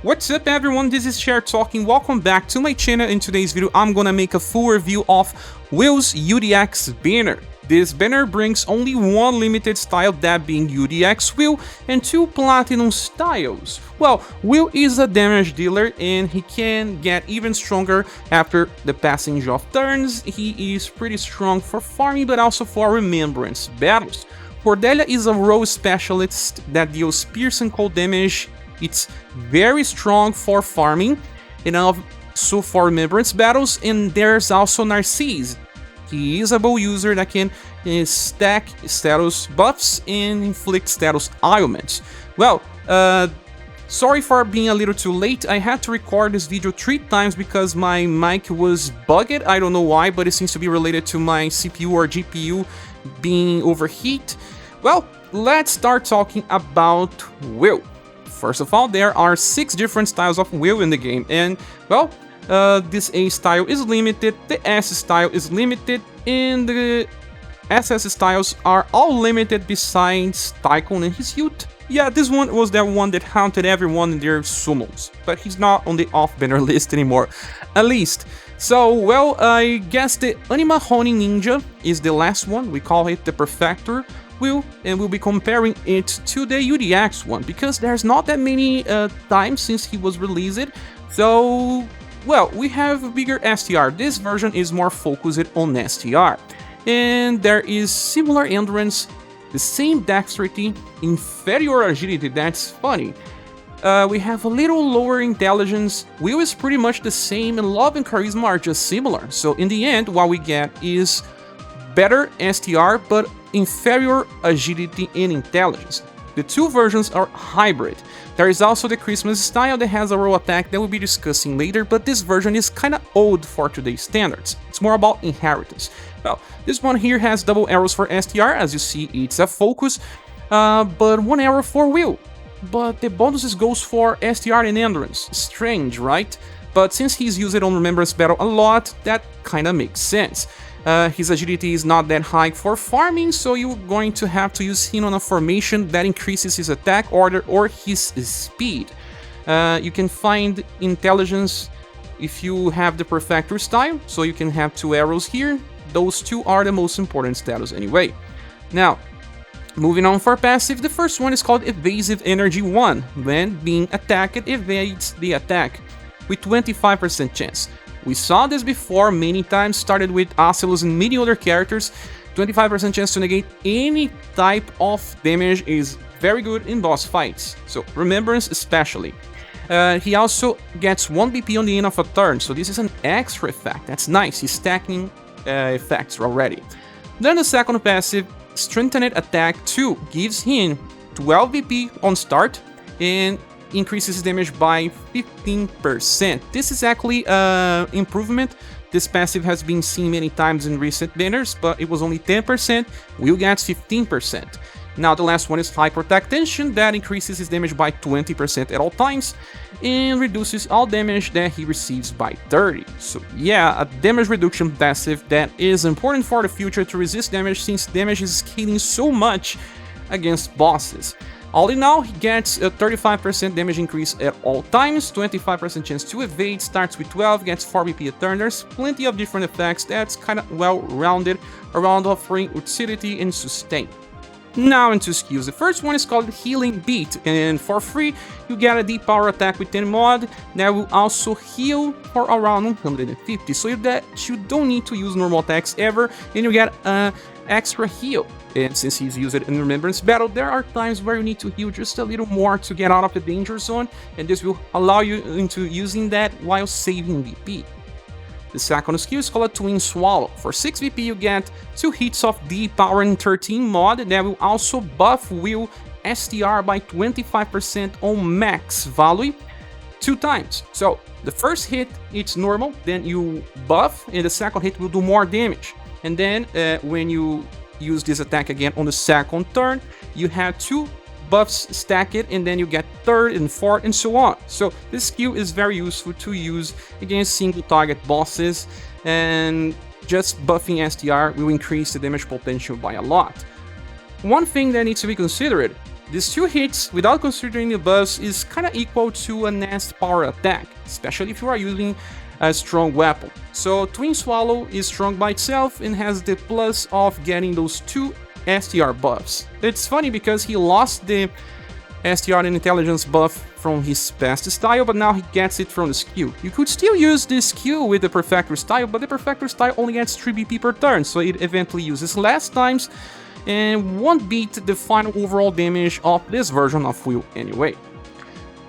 What's up everyone, this is Cher talking, welcome back to my channel. In today's video I'm gonna make a full review of Wil's UDX banner. This banner brings only one limited style, that being UDX Wil, and two platinum styles. Well, Wil is a damage dealer and he can get even stronger after the passage of turns. He is pretty strong for farming but also for remembrance battles. Cordelia is a role specialist that deals piercing cold damage. It's very strong for farming and also for remembrance battles. And there's also Narcisse. He is a bow user that can stack status buffs and inflict status ailments. Well, sorry for being a little too late. I had to record this video 3 times because my mic was bugged. I don't know why, but it seems to be related to my CPU or GPU being overheat. Well, let's start talking about Wil. First of all, there are 6 different styles of Wil in the game, and well, this A style is limited, the S style is limited, and the SS styles are all limited besides Tycoon and his ult. Yeah, this one was that one that haunted everyone in their summons, but he's not on the off-banner list anymore, at least. So, well, I guess the Anima Honing Ninja is the last one. We call it the Perfector Wil, and we'll be comparing it to the UDX one, because there's not that many times since he was released. So, well, we have a bigger STR. This version is more focused on STR. And there is similar endurance, the same dexterity, inferior agility. That's funny. We have a little lower intelligence. Wil is pretty much the same, and love and charisma are just similar. So in the end, what we get is better STR, but inferior agility and intelligence. The two versions are hybrid. There is also the Christmas style that has a roll attack that we'll be discussing later, but this version is kinda old for today's standards. It's more about inheritance. Well, this one here has double arrows for STR, as you see it's a focus, but 1 arrow for Wil. But the bonuses goes for STR and endurance. Strange, right? But since he's used it on Remembrance Battle a lot, that kinda makes sense. His agility is not that high for farming, so you're going to have to use him on a formation that increases his attack order or his speed. You can find intelligence if you have the Perfector style, so you can have 2 arrows here. Those 2 are the most important status anyway. Now, moving on for passive, the first one is called Evasive Energy 1. When being attacked, it evades the attack with 25% chance. We saw this before many times, started with Ocelus and many other characters. 25% chance to negate any type of damage is very good in boss fights, so Remembrance especially. He also gets 1 BP on the end of a turn, so this is an extra effect. That's nice, he's stacking effects already. Then the second passive, Strengthened Attack 2, gives him 12 BP on start and increases his damage by 15%. This is actually an improvement. This passive has been seen many times in recent banners, but it was only 10%. Wil gets 15%. Now the last one is High Protect Tension, that increases his damage by 20% at all times and reduces all damage that he receives by 30. So yeah, a damage reduction passive that is important for the future to resist damage, since damage is scaling so much against bosses. All in all, he gets a 35% damage increase at all times, 25% chance to evade, starts with 12, gets 4 BP a turn. There's plenty of different effects that's kinda well-rounded around offering utility and sustain. Now into skills. The first one is called Healing Beat, and for free you get a deep power attack with 10 mod that will also heal for around 150, so that you don't need to use normal attacks ever, and you get an extra heal. And since he's used it in Remembrance Battle, there are times where you need to heal just a little more to get out of the danger zone, and this will allow you into using that while saving VP. The second skill is called Twin Swallow. For 6 VP you get 2 hits of Deep Power and 13 mod that will also buff Wil STR by 25% on max value 2 times. So the first hit it's normal, then you buff, and the second hit will do more damage. And then when you use this attack again on the second turn, you have 2 buffs stacked, and then you get 3rd and 4th and so on. So this skill is very useful to use against single target bosses, and just buffing STR will increase the damage potential by a lot. One thing that needs to be considered, These 2 hits, without considering the buffs, is kinda equal to a nest power attack, especially if you are using a strong weapon. So Twin Swallow is strong by itself and has the plus of getting those 2 STR buffs. It's funny because he lost the STR and intelligence buff from his past style, but now he gets it from the skill. You could still use this skill with the Perfector style, but the Perfector style only gets 3 BP per turn, so it eventually uses less times and won't beat the final overall damage of this version of Wil anyway.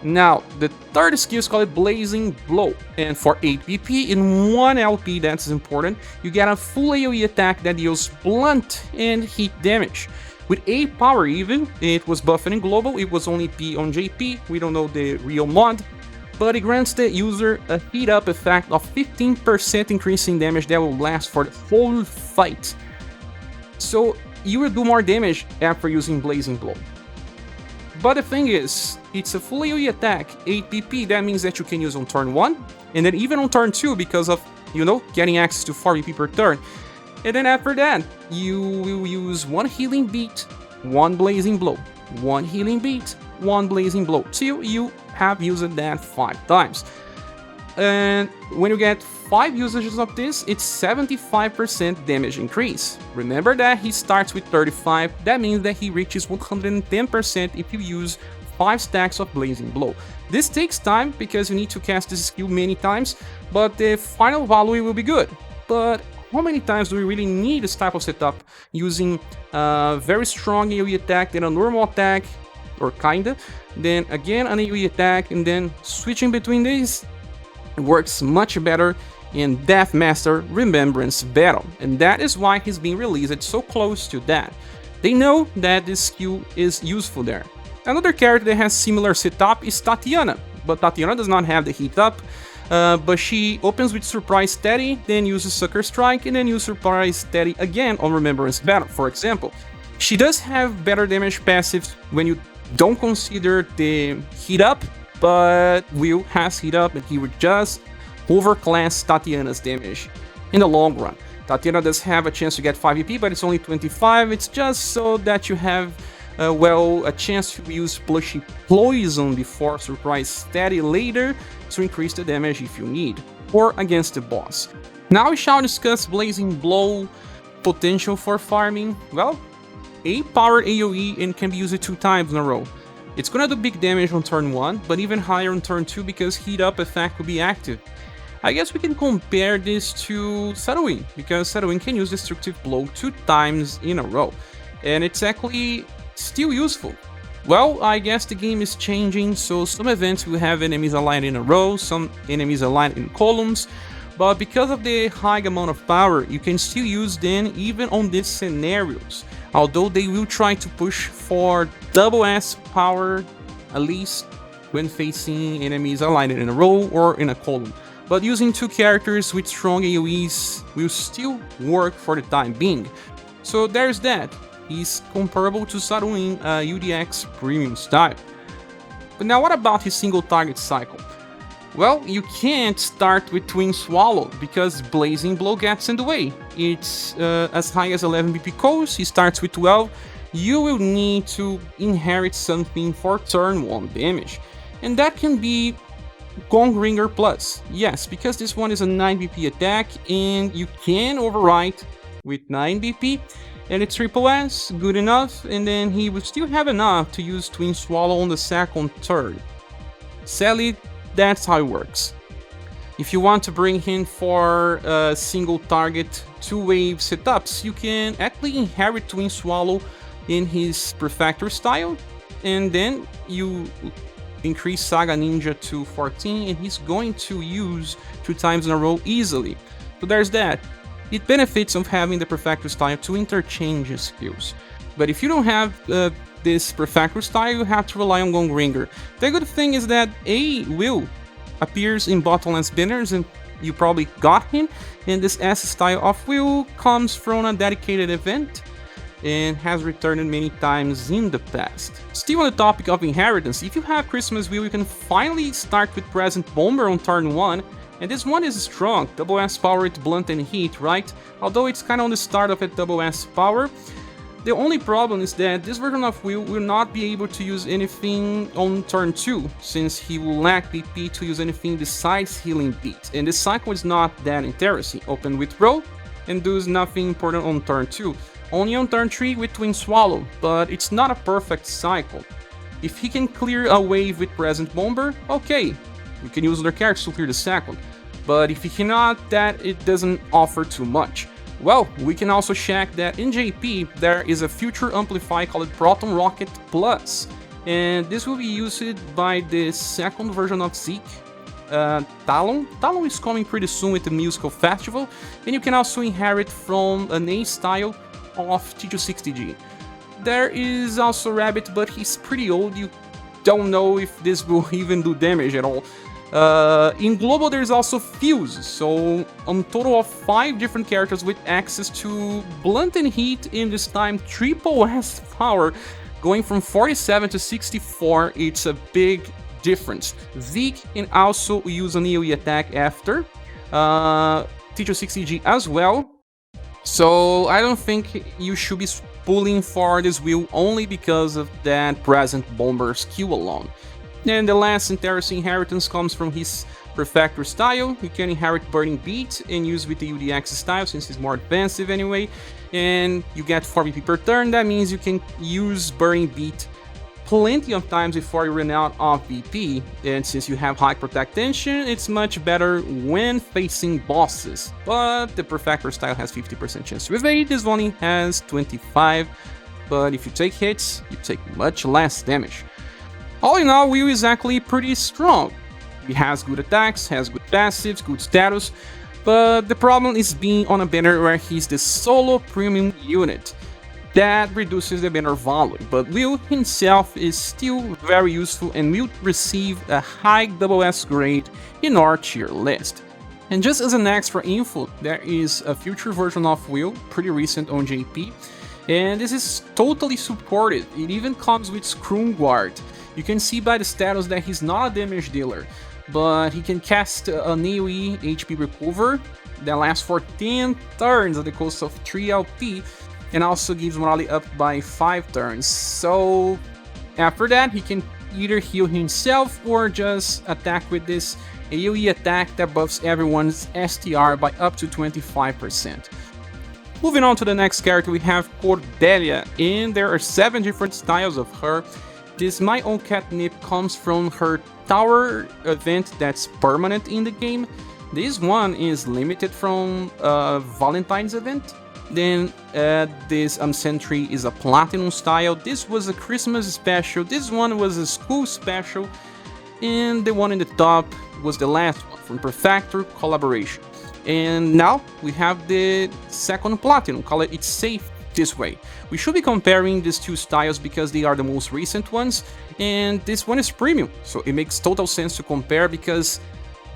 Now, the third skill is called Blazing Blow, and for 8 BP in 1 LP, that's important, you get a full AoE attack that deals blunt and hit damage. With 8 power even, it was buffed in global, it was only P on JP, we don't know the real mod, but it grants the user a heat up effect of 15% increasing damage that will last for the whole fight. So you will do more damage after using Blazing Blow. But the thing is, it's a full AoE attack, 8 PP, that means that you can use on turn 1, and then even on turn 2 because of, you know, getting access to 4 BP per turn. And then after that, you will use 1 healing beat, 1 blazing blow, 1 healing beat, 1 blazing blow, till you have used that 5 times. And when you get 5 usages of this, it's 75% damage increase. Remember that he starts with 35, that means that he reaches 110% if you use 5 stacks of Blazing Blow. This takes time because you need to cast this skill many times, but the final value will be good. But how many times do we really need this type of setup using a very strong AoE attack, then a normal attack, or kinda, then again an AoE attack, and then switching between these? It works much better in Deathmaster Remembrance Battle, and that is why he's being released so close to that. They know that this skill is useful there. Another character that has similar setup is Tatiana, but Tatiana does not have the heat up, but she opens with Surprise Steady, then uses Sucker Strike, and then uses Surprise Steady again on Remembrance Battle, for example. She does have better damage passives when you don't consider the heat up, but Wil has heat up and he would just overclass Tatiana's damage in the long run. Tatiana does have a chance to get 5 EP, but it's only 25, it's just so that you have a chance to use Plushy Poison before Surprise Steady later to increase the damage if you need, or against the boss. Now we shall discuss Blazing Blow potential for farming. Well, 8 power AoE and can be used 2 times in a row. It's gonna do big damage on turn 1, but even higher on turn 2 because heat up effect will be active. I guess we can compare this to Shadowing, because Shadowing can use Destructive Blow 2 times in a row, and it's actually still useful. Well, I guess the game is changing, so some events will have enemies aligned in a row, some enemies aligned in columns, but because of the high amount of power, you can still use them even on these scenarios, although they will try to push for double S power, at least when facing enemies aligned in a row or in a column. But using 2 characters with strong AoEs will still work for the time being. So there's that. He's comparable to Shadowing UDX premium style. But now what about his single target cycle? Well, you can't start with Twin Swallow because Blazing Blow gets in the way. It's as high as 11 BP cost, he starts with 12. You will need to inherit something for turn 1 damage. And that can be Gong Ringer Plus. Yes, because this one is a 9 BP attack and you can overwrite with 9 BP. And it's triple S, good enough, and then he would still have enough to use Twin Swallow on the second turn. Sadly, that's how it works. If you want to bring him for single target 2-wave setups, you can actually inherit Twin Swallow in his Perfector style, and then you increase SaGa Ninja to 14, and he's going to use 2 times in a row easily. So there's that. It benefits of having the Perfector style to interchange skills. But if you don't have this Perfector style, you have to rely on Gong Ringer. The good thing is that Wil appears in Bottomless banners, and you probably got him, and this S style of Wil comes from a dedicated event and has returned many times in the past. Still on the topic of inheritance, if you have Christmas Wil, you can finally start with Present Bomber on turn 1, and this one is strong, double S power with blunt and heat, right? Although it's kinda on the start of a double S power, The only problem is that this version of Wil will not be able to use anything on turn 2, since he will lack BP to use anything besides healing beat, and this cycle is not that interesting. Open with Roll and does nothing important on turn 2, only on turn 3 with Twin Swallow, but it's not a perfect cycle. If he can clear a wave with Present Bomber, okay, you can use other characters to clear the second, but if he cannot, that it doesn't offer too much. Well, we can also check that in JP there is a future amplify called Proton Rocket Plus, and this will be used by the second version of Zeke, Talon. Talon is coming pretty soon with the musical festival, and you can also inherit from an A style of T260G. There is also Rabbit, but he's pretty old, you don't know if this will even do damage at all. In Global there's also Fuse, so on total of 5 different characters with access to Blunt and Heat, in this time triple S power, going from 47 to 64, it's a big difference. Zeke can also use an AoE attack after, T260G as well, so I don't think you should be pulling for this Wil only because of that Present Bomber skill alone. And the last interesting inheritance comes from his Perfector style. You can inherit Burning Beat and use with the UDX style since it's more advanced anyway. And you get 4 BP per turn, that means you can use Burning Beat plenty of times before you run out of BP. And since you have high Protect Tension, it's much better when facing bosses. But the Perfector style has 50% chance to evade, this one has 25. But if you take hits, you take much less damage. All in all, Wil is actually pretty strong. He has good attacks, has good passives, good status, but the problem is being on a banner where he's the solo premium unit. That reduces the banner value, but Wil himself is still very useful and will receive a high SS grade in our tier list. And just as an extra info, there is a future version of Wil, pretty recent on JP, and this is totally supported. It even comes with Scrum Guard. You can see by the status that he's not a damage dealer, but he can cast an AoE HP Recover that lasts for 10 turns at the cost of 3 LP, and also gives morale up by 5 turns. So after that, he can either heal himself or just attack with this AoE attack that buffs everyone's STR by up to 25%. Moving on to the next character, we have Cordelia, and there are 7 different styles of her. This My Own Catnip comes from her tower event that's permanent in the game. This one is limited from Valentine's event. Then this Sentry is a Platinum style. This was a Christmas special. This one was a school special. And the one in the top was the last one from Perfector Collaboration. And now we have the second Platinum. Call it It's Safe This Way. We should be comparing these 2 styles because they are the most recent ones, and this one is premium, so it makes total sense to compare because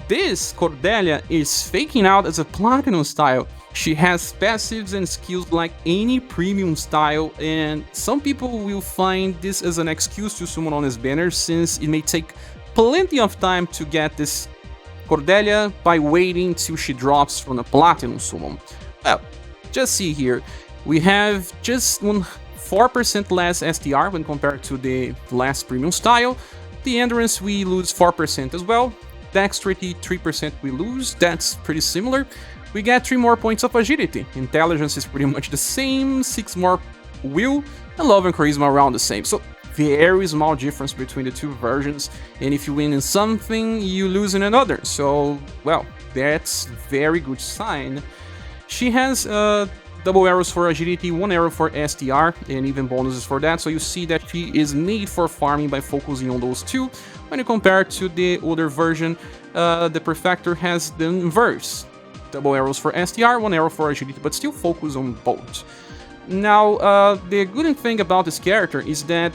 this Cordelia is faking out as a Platinum style. She has passives and skills like any premium style, and some people will find this as an excuse to summon on his banner since it may take plenty of time to get this Cordelia by waiting till she drops from a Platinum summon. Well, just see here. We have just 4% less STR when compared to the last premium style. The endurance we lose 4% as well. Dexterity 3% we lose, that's pretty similar. We get 3 more points of agility. Intelligence is pretty much the same, 6 more Wil, and love and charisma around the same. So very small difference between the 2 versions, and if you win in something, you lose in another. So, well, that's very good sign. She has double arrows for agility, 1 arrow for STR, and even bonuses for that, so you see that she is made for farming by focusing on those 2. When you compare to the older version, the Perfector has the inverse. Double arrows for STR, 1 arrow for agility, but still focus on both. Now, the good thing about this character is that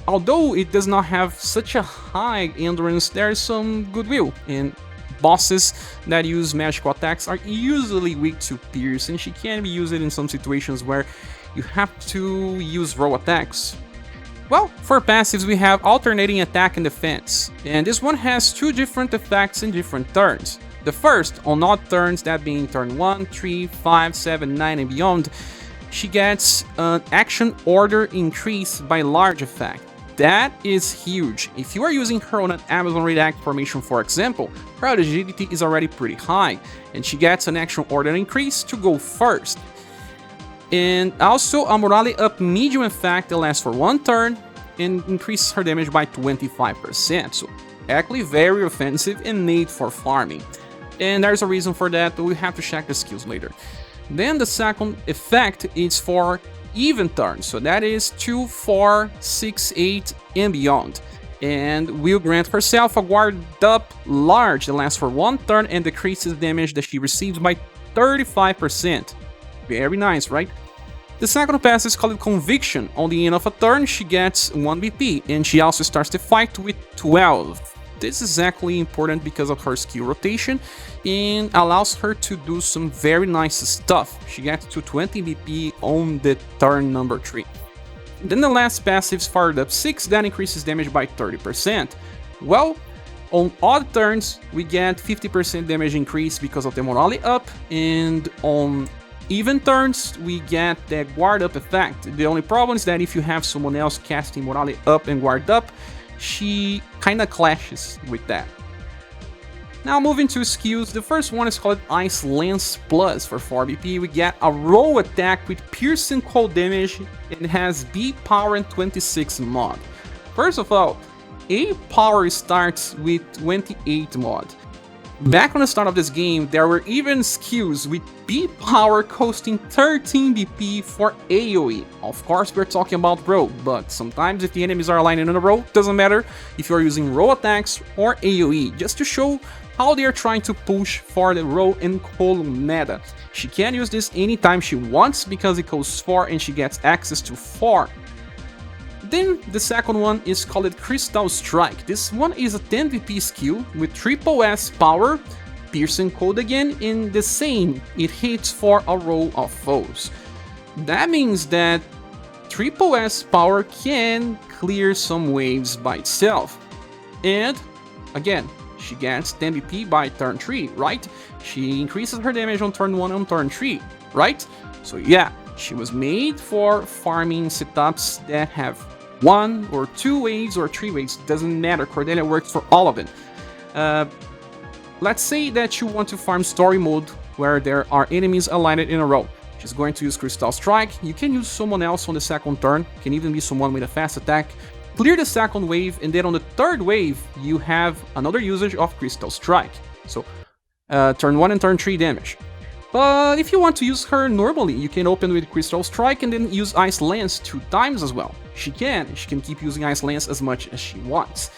although it does not have such a high endurance, there is some goodwill, and bosses that use magical attacks are usually weak to Pierce, and she can be used in some situations where you have to use roll attacks. Well, for passives we have alternating attack and defense, and this one has 2 different effects in different turns. The first, on odd turns, that being turn 1, 3, 5, 7, 9 and beyond, she gets an action order increase by large effect. That is huge. If you are using her on an Amazon react formation, for example, her agility is already pretty high, and she gets an action order increase to go first. And also a morale up medium effect that lasts for 1 turn and increases her damage by 25%. So actually very offensive and made for farming. And there's a reason for that, but we have to check the skills later. Then the second effect is for even turns, so that is 2, 4, 6, 8 and beyond, and will grant herself a guard up large that lasts for 1 turn and decreases damage that she receives by 35%. Very nice, right? The second pass is called Conviction. On the end of a turn, she gets 1 BP, and she also starts the fight with 12. This is actually important because of her skill rotation and allows her to do some very nice stuff. She gets to 20 BP on the turn number 3. Then the last passive is Fired Up 6, that increases damage by 30%. Well, on odd turns, we get 50% damage increase because of the morale up, and on even turns, we get the guard up effect. The only problem is that if you have someone else casting morale up and guard up, she kinda clashes with that. Now moving to skills, the first one is called Ice Lance Plus. For 4 BP, we get a roll attack with piercing cold damage and has B power and 26 mod. First of all, A power starts with 28 mod. Back on the start of this game, there were even skills with B power costing 13 BP for AoE. Of course, we're talking about roll, but sometimes if the enemies are aligning in a row, doesn't matter if you're using roll attacks or AoE, just to show how they are trying to push for the roll and column meta. She can use this anytime she wants because it costs 4 and she gets access to 4. Then the second one is called Crystal Strike. This one is a 10 VP skill with triple S power, piercing cold again, and the same, it hits for a row of foes. That means that triple S power can clear some waves by itself. And again, she gets 10 VP by turn 3, right? She increases her damage on turn 1 and turn 3, right? So yeah, she was made for farming setups that have 1 or 2 waves or 3 waves, doesn't matter. Cordelia works for all of it. Let's say that you want to farm story mode where there are enemies aligned in a row. She's going to use Crystal Strike. You can use someone else on the second turn, can even be someone with a fast attack. Clear the second wave, and then on the third wave, you have another usage of Crystal Strike. So, turn 1 and turn 3 damage. But if you want to use her normally, you can open with Crystal Strike and then use Ice Lance 2 times as well. She can keep using Ice Lance as much as she wants.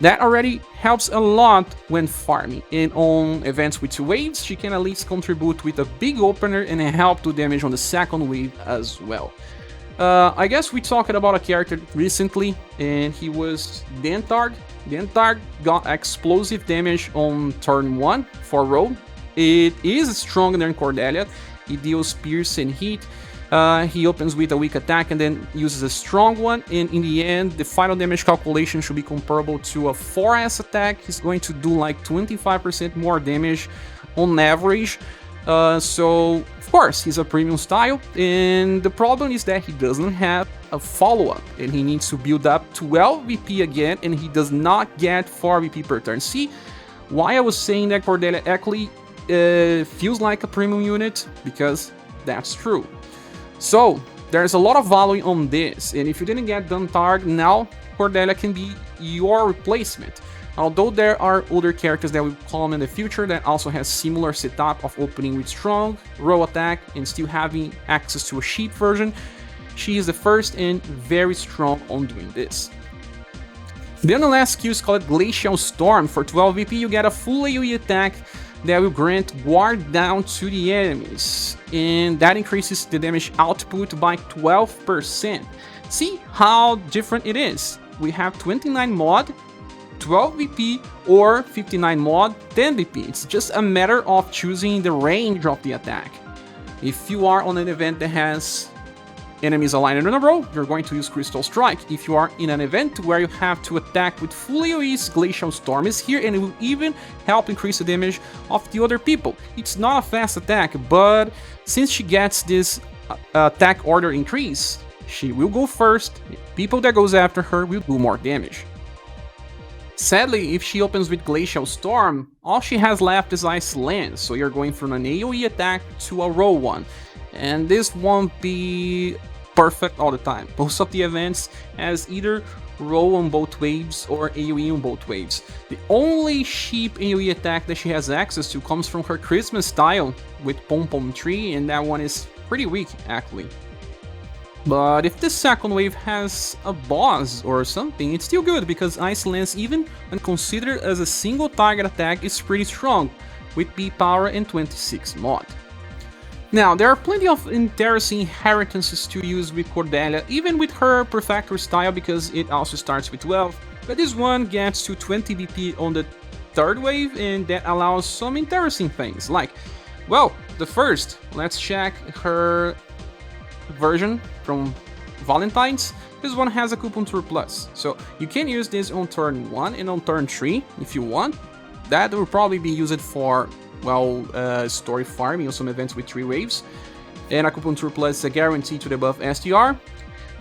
That already helps a lot when farming, and on events with 2 waves, she can at least contribute with a big opener and help do damage on the second wave as well. I guess we talked about a character recently, and he was Dentard. Dentard got explosive damage on turn 1 for roll. It is stronger than Cordelia. It deals pierce and heat. He opens with a weak attack and then uses a strong one, and in the end, the final damage calculation should be comparable to a 4S attack. He's going to do like 25% more damage on average. So, of course, he's a premium style, and the problem is that he doesn't have a follow-up, and he needs to build up 12 VP again, and he does not get 4 VP per turn. See why I was saying that Cordelia actually feels like a premium unit? Because that's true. So, there's a lot of value on this, and if you didn't get Dentard, now Cordelia can be your replacement. Although there are other characters that will come in the future that also has similar setup of opening with strong, roll attack, and still having access to a cheap version, she is the first and very strong on doing this. Then the last skill is called Glacial Storm. For 12 VP, you get a full AoE attack that will grant ward down to the enemies, and that increases the damage output by 12%. See how different it is. We have 29 mod, 12 VP, or 59 mod, 10 VP. It's just a matter of choosing the range of the attack. If you are on an event that has enemies aligned in a row, you're going to use Crystal Strike. If you are in an event where you have to attack with full AoEs, Glacial Storm is here, and it will even help increase the damage of the other people. It's not a fast attack, but since she gets this attack order increase, she will go first. People that goes after her will do more damage. Sadly, if she opens with Glacial Storm, all she has left is Ice Lance, so you're going from an AoE attack to a roll one, and this won't be perfect all the time. Most of the events has either roll on both waves or AoE on both waves. The only sheep AoE attack that she has access to comes from her Christmas style with Pom Pom Tree, and that one is pretty weak actually. But if the second wave has a boss or something, it's still good, because Ice Lance, even when considered as a single target attack, is pretty strong, with B power and 26 mod. Now, there are plenty of interesting inheritances to use with Cordelia, even with her Prefector style, because it also starts with 12, but this one gets to 20 BP on the third wave, and that allows some interesting things, like, well, the first, let's check her version from Valentine's. This one has Acupuncture Plus, so you can use this on turn 1 and on turn 3 if you want. That will probably be used for, well, story farming or some events with 3 waves. And Acupuncture Plus is a guarantee to the buff SDR.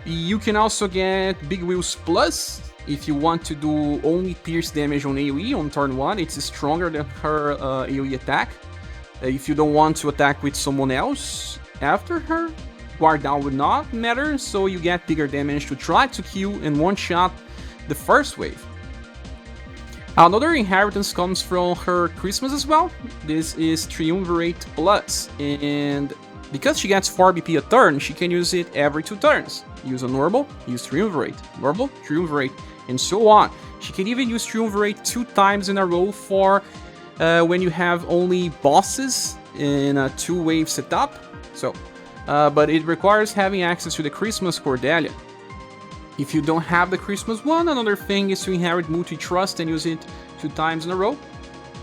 You can also get Big Wheels Plus if you want to do only pierce damage on AoE on turn 1. It's stronger than her AoE attack. If you don't want to attack with someone else after her, Guard Down would not matter, so you get bigger damage to try to kill and one-shot the first wave. Another inheritance comes from her Christmas as well. This is Triumvirate Plus, and because she gets 4 BP a turn, she can use it every 2 turns. Use a normal, use Triumvirate, normal, Triumvirate, and so on. She can even use Triumvirate 2 times in a row for when you have only bosses in a 2-wave setup. So, but it requires having access to the Christmas Cordelia. If you don't have the Christmas one, another thing is to inherit Multi-Trust and use it 2 times in a row.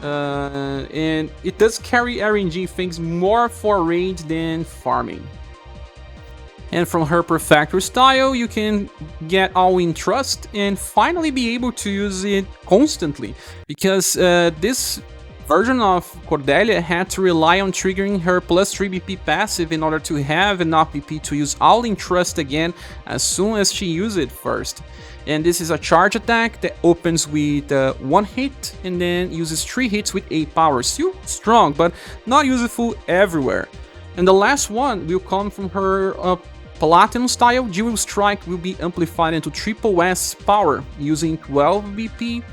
And it does carry RNG things more for raid than farming. And from her Prefector style, you can get All-in Trust and finally be able to use it constantly, because this version of Cordelia had to rely on triggering her plus 3 BP passive in order to have enough BP to use All-in Trust again as soon as she used it first. And this is a charge attack that opens with 1 hit and then uses 3 hits with 8 power. Still strong, but not useful everywhere. And the last one will come from her Platinum style. Dual Strike will be amplified into triple S power using 12 BP.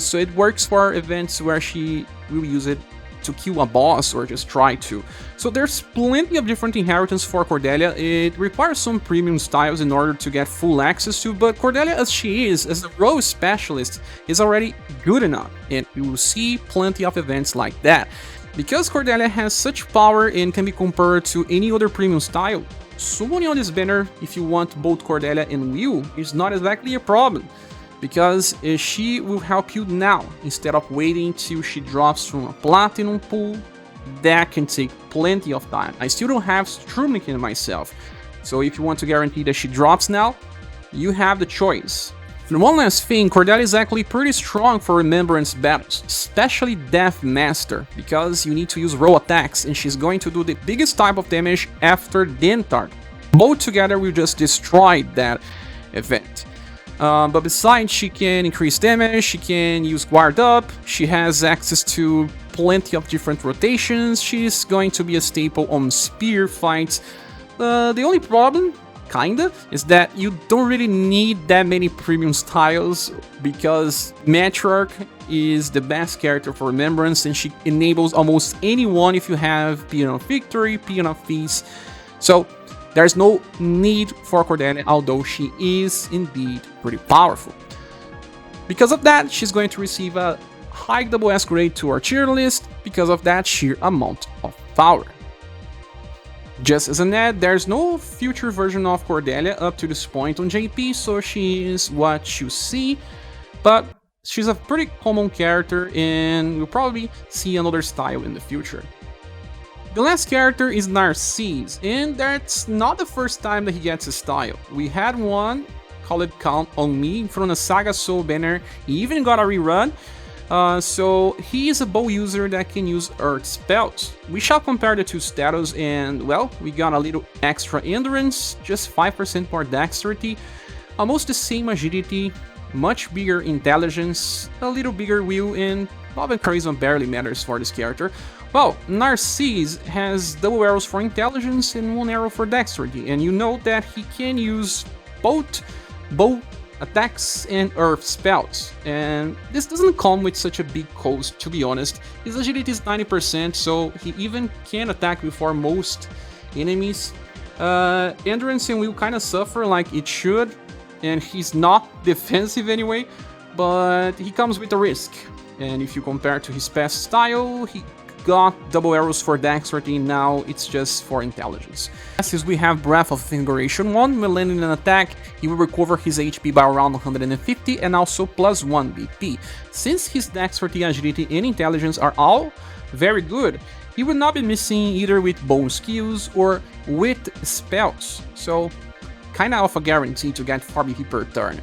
So it works for events where she will use it to kill a boss or just try to. So there's plenty of different inheritance for Cordelia. It requires some premium styles in order to get full access to, but Cordelia as she is, as a role specialist, is already good enough, and we will see plenty of events like that. Because Cordelia has such power and can be compared to any other premium style, summoning on this banner if you want both Cordelia and Wil is not exactly a problem, because she will help you now instead of waiting till she drops from a platinum pool. That can take plenty of time. I still don't have Strumnikin myself, so if you want to guarantee that she drops now, you have the choice. And one last thing, Cordelia is actually pretty strong for Remembrance battles, especially Death Master, because you need to use roll attacks and she's going to do the biggest type of damage after the target. Both together will just destroy that event. But besides, she can increase damage, she can use Guard Up, she has access to plenty of different rotations, she's going to be a staple on spear fights. The only problem, kinda, is that you don't really need that many premium styles, because Matriarch is the best character for Remembrance and she enables almost anyone if you have Paean of Victory, Paean of Peace. So there's no need for Cordelia, although she is indeed pretty powerful. Because of that, she's going to receive a high SS grade to our tier list because of that sheer amount of power. Just as an ad, there's no future version of Cordelia up to this point on JP, so she is what you see, but she's a pretty common character and we'll probably see another style in the future. The last character is Narcisse, and that's not the first time that he gets a style. We had one called Count on Me from a SaGa Soul banner, he even got a rerun, So he is a bow user that can use earth spells. We shall compare the two status, and well, we got a little extra endurance, just 5% more dexterity, almost the same agility, much bigger intelligence, a little bigger will, and love and charisma barely matters for this character. Well, Narcisse has double arrows for intelligence and 1 arrow for dexterity, and you know that he can use both bow attacks and earth spells, and this doesn't come with such a big cost, to be honest. His agility is 90%, so he even can attack before most enemies. Endurance and will kind of suffer like it should, and he's not defensive anyway, but he comes with a risk. And if you compare to his past style, he got double arrows for dexterity, now it's just for intelligence. Since we have Breath of Invigoration 1, when landing an attack, he will recover his HP by around 150 and also plus 1 BP. Since his dexterity, agility, and intelligence are all very good, he will not be missing either with bone skills or with spells, so kinda of a guarantee to get 4 BP per turn.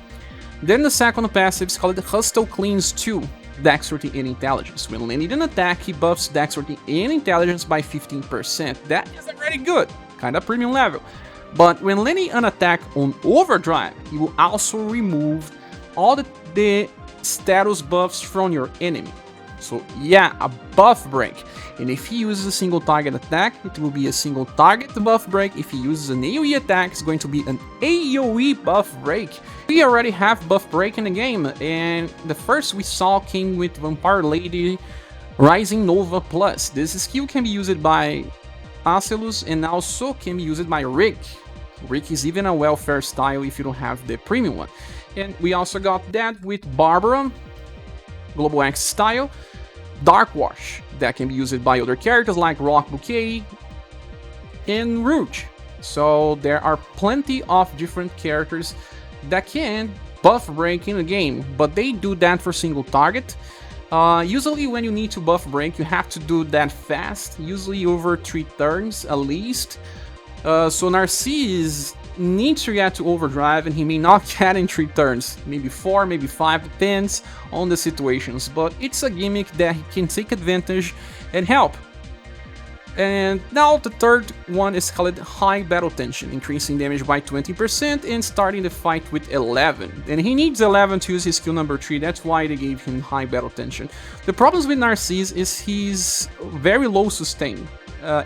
Then the second passive is called Hostile Cleanse 2. Dexterity and intelligence. When landing an attack, he buffs dexterity and intelligence by 15%. That is already good, kinda premium level. But when landing an attack on overdrive, he will also remove all the status buffs from your enemy. So yeah, a buff break. And if he uses a single target attack, it will be a single target buff break. If he uses an AoE attack, it's going to be an AoE buff break. We already have buff break in the game, and the first we saw came with Vampire Lady Rising Nova Plus. This skill can be used by Acelus and also can be used by Rick. Rick is even a welfare style if you don't have the premium one. And we also got that with Barbara, Global X style, Dark Wash, that can be used by other characters like Rock Bouquet and Rouge. So there are plenty of different characters that can buff break in the game, but they do that for single target. Usually when you need to buff break, you have to do that fast, usually over 3 turns at least. So Narcisse needs to get to overdrive, and he may not get in 3 turns, maybe 4, maybe 5, depends on the situations, but it's a gimmick that he can take advantage and help. And now the third one is called High Battle Tension, increasing damage by 20% and starting the fight with 11. And he needs 11 to use his skill number 3, that's why they gave him High Battle Tension. The problems with Narcisse is he's very low sustain.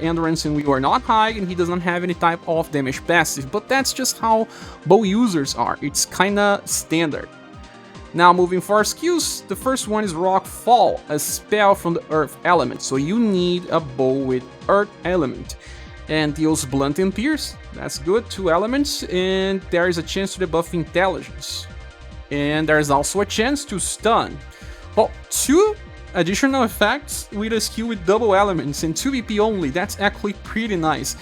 Endurance and will are not high, and he doesn't have any type of damage passive, but that's just how bow users are, it's kinda standard. Now moving for our skills, the first one is Rock Fall, a spell from the earth element, so you need a bow with earth element. And deals blunt and pierce, that's good, 2 elements, and there is a chance to debuff intelligence. And there's also a chance to stun. Well, 2 additional effects with a skill with double elements and 2 BP only, that's actually pretty nice.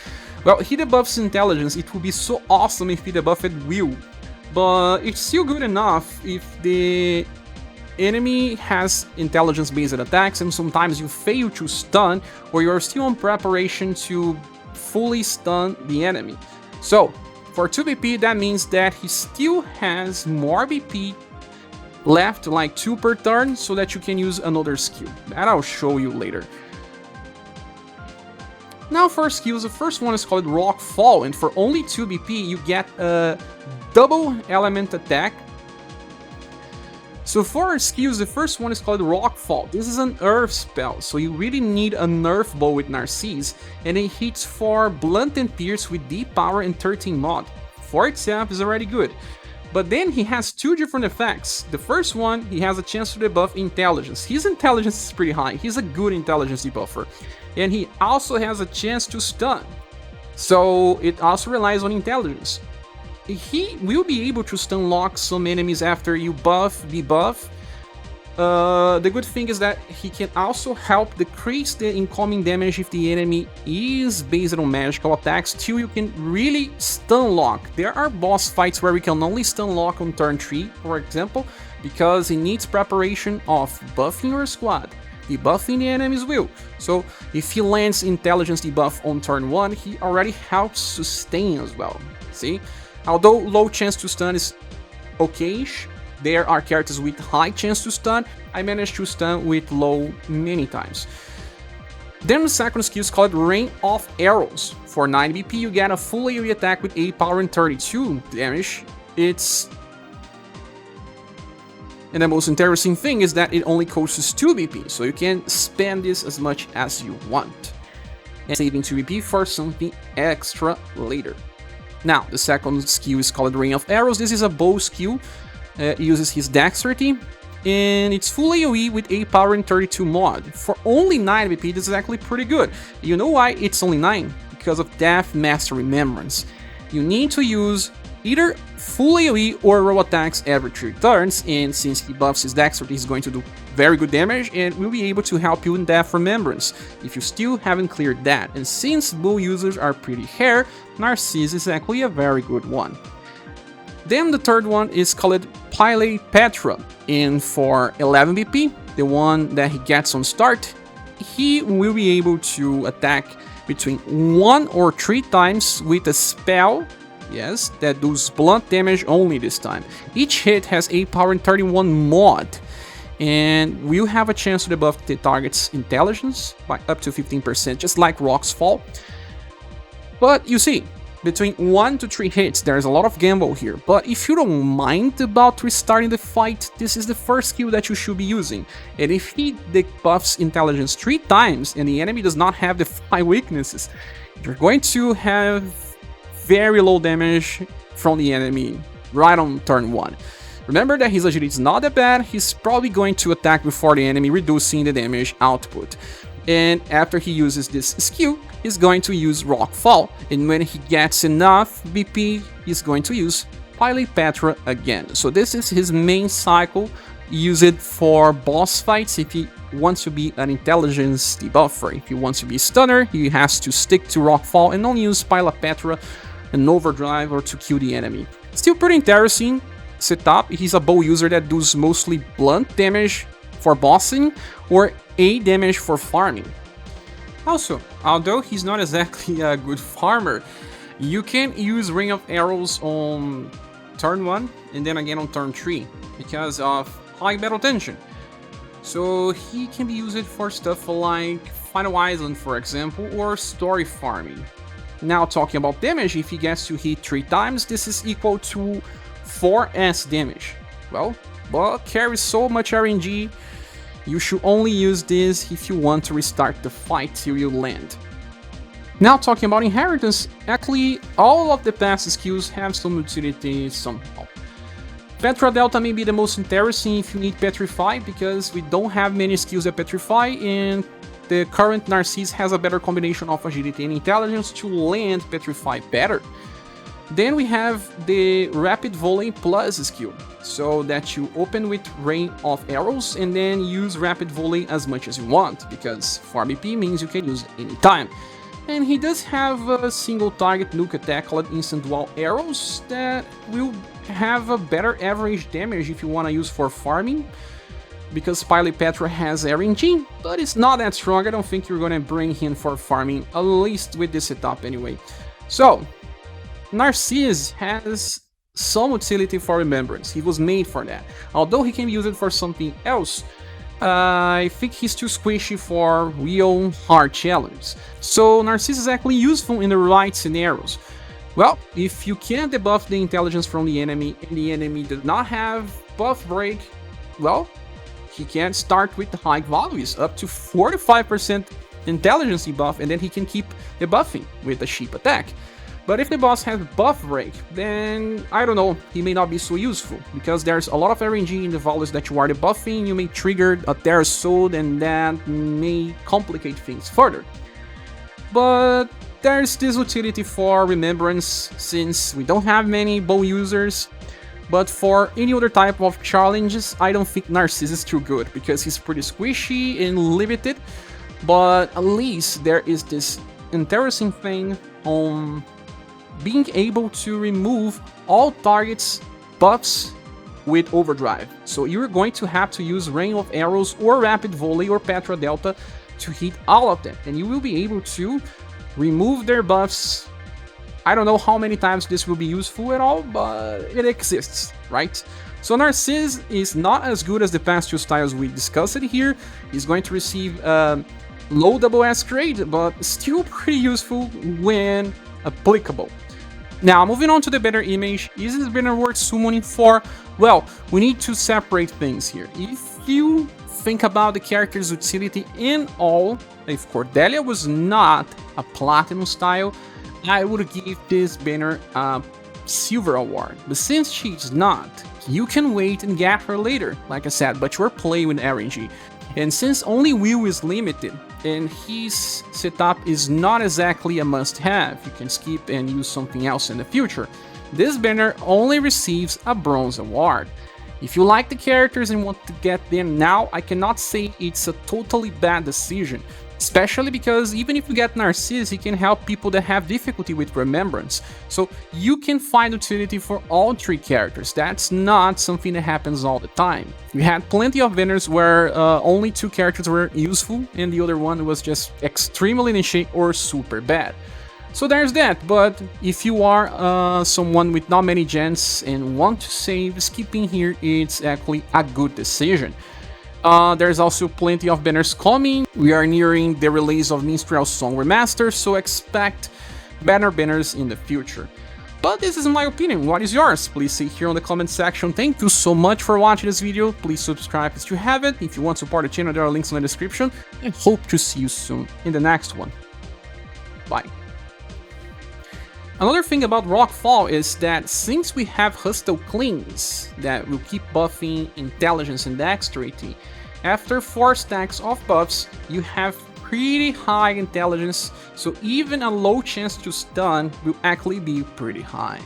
Well, he debuffs intelligence, it would be so awesome if he debuffed will, but it's still good enough if the enemy has intelligence based attacks and sometimes you fail to stun or you're still on preparation to fully stun the enemy. So for 2 BP that means that he still has more BP left, like 2 per turn, so that you can use another skill. That I'll show you later. Now for skills, the first one is called Rock Fall, and for only 2 BP you get a double element attack. So for our skills, the first one is called Rock Fall. This is an earth spell, so you really need a nerf bow with Narcisse, and it hits for blunt and pierce with deep power and 13 mod. For itself is already good. But then he has 2 different effects. The first one, he has a chance to debuff intelligence. His intelligence is pretty high, he's a good intelligence debuffer. And he also has a chance to stun. So it also relies on intelligence. He will be able to stun lock some enemies after you buff, debuff. The good thing is that he can also help decrease the incoming damage if the enemy is based on magical attacks till you can really stun lock. There are boss fights where we can only stun lock on turn 3, for example, because it needs preparation of buffing your squad, debuffing the enemy's will. So if he lands intelligence debuff on turn 1, he already helps sustain as well. See? Although low chance to stun is okayish, there are characters with high chance to stun. I managed to stun with low many times. Then the second skill is called Rain of Arrows. For 9 BP, you get a full AoE attack with 8 power and 32 damage. And the most interesting thing is that it only costs 2 BP, so you can spend this as much as you want. And saving 2 BP for something extra later. Now, the second skill is called Rain of Arrows. This is a bow skill. It uses his dexterity. And it's full AoE with 8 power and 32 mod. For only 9 BP, this is actually pretty good. You know why it's only 9? Because of Death Master Remembrance. You need to use either full AoE or roll attacks every 3 turns, and since he buffs his dexterity, he's going to do very good damage and will be able to help you in Death Remembrance if you still haven't cleared that. And since bow users are pretty rare, Narcisse is actually a very good one. Then the third one is called Pile Petra, and for 11 BP, the one that he gets on start, he will be able to attack between 1 or 3 times with a spell, yes, that does blunt damage only this time. Each hit has 8 power and 31 mod, and will have a chance to debuff the target's intelligence by up to 15%, just like Rock's Fall. But you see, between 1 to 3 hits, there's a lot of gamble here, but if you don't mind about restarting the fight, this is the first skill that you should be using. And if he debuffs intelligence 3 times and the enemy does not have the 5 weaknesses, you're going to have very low damage from the enemy right on turn 1. Remember that his agility is not that bad, he's probably going to attack before the enemy, reducing the damage output. And after he uses this skill, he's going to use Rock Fall, and when he gets enough BP, he's going to use Pile Petra again. So this is his main cycle. Use it for boss fights if he wants to be an intelligence debuffer. If he wants to be a stunner, he has to stick to Rock Fall and only use Pile Petra and Overdrive or to kill the enemy. Still pretty interesting setup. He's a bow user that does mostly blunt damage for bossing or A damage for farming. Also, although he's not exactly a good farmer, you can use Ring of Arrows on turn 1 and then again on turn 3 because of high battle tension. So he can be used for stuff like Final Island, for example, or story farming. Now talking about damage, if he gets to hit 3 times, this is equal to 4s damage. Well, but carries so much RNG, you should only use this if you want to restart the fight till you land. Now talking about inheritance, actually all of the past skills have some utility somehow. Petra Delta may be the most interesting if you need Petrify, because we don't have many skills that Petrify, and the current Narcisse has a better combination of agility and intelligence to land Petrify better. Then we have the Rapid Volley Plus skill, so that you open with Rain of Arrows and then use Rapid Volley as much as you want, because 4 BP means you can use it anytime. And he does have a single target nuke attack called Instant Wall Arrows that will have a better average damage if you want to use for farming, because Pile Petra has RNG, but it's not that strong. I don't think you're going to bring him for farming, at least with this setup anyway. So Narcisse has some utility for Remembrance. He was made for that. Although he can use it for something else, I think he's too squishy for real hard challenges. So Narcisse is actually useful in the right scenarios. Well, if you can't debuff the intelligence from the enemy and the enemy does not have buff break, well, he can start with the high values, up to 45% intelligence debuff, and then he can keep debuffing with the sheep attack. But if the boss has buff break, then I don't know, he may not be so useful, because there's a lot of RNG in the values that you are debuffing. You may trigger a Terra Soul, and that may complicate things further. But there's this utility for Remembrance, since we don't have many bow users. But for any other type of challenges, I don't think Narcisse is too good, because he's pretty squishy and limited. But at least there is this interesting thing on being able to remove all targets' buffs with Overdrive. So you're going to have to use Rain of Arrows or Rapid Volley or Petra Delta to hit all of them, and you will be able to remove their buffs. I don't know how many times this will be useful at all, but it exists, right? So Narcisse is not as good as the past two styles we discussed here. He's going to receive low SS grade, but still pretty useful when applicable. Now, moving on to the banner image, is this banner worth summoning for? Well, we need to separate things here. If you think about the character's utility in all, if Cordelia was not a platinum style, I would give this banner a silver award. But since she's not, you can wait and get her later, like I said, but you're playing with RNG. And since only Wil is limited, and his setup is not exactly a must-have, you can skip and use something else in the future, this banner only receives a bronze award. If you like the characters and want to get them now, I cannot say it's a totally bad decision, especially because even if you get Narcisse, he can help people that have difficulty with remembrance. So you can find utility for all three characters. That's not something that happens all the time. We had plenty of banners where only two characters were useful and the other one was just extremely niche or super bad. So there's that, but if you are someone with not many gens and want to save, skipping here is actually a good decision. There's also plenty of banners coming. We are nearing the release of Minstrel Song Remaster, so expect better banners in the future. But this is my opinion. What is yours? Please say here on the comment section. Thank you so much for watching this video. Please subscribe if you haven't. If you want to support the channel, there are links in the description. And hope to see you soon in the next one. Bye. Another thing about Rockfall is that since we have Hostile Cleans that will keep buffing Intelligence and Dexterity, after 4 stacks of buffs, you have pretty high Intelligence, so even a low chance to stun will actually be pretty high.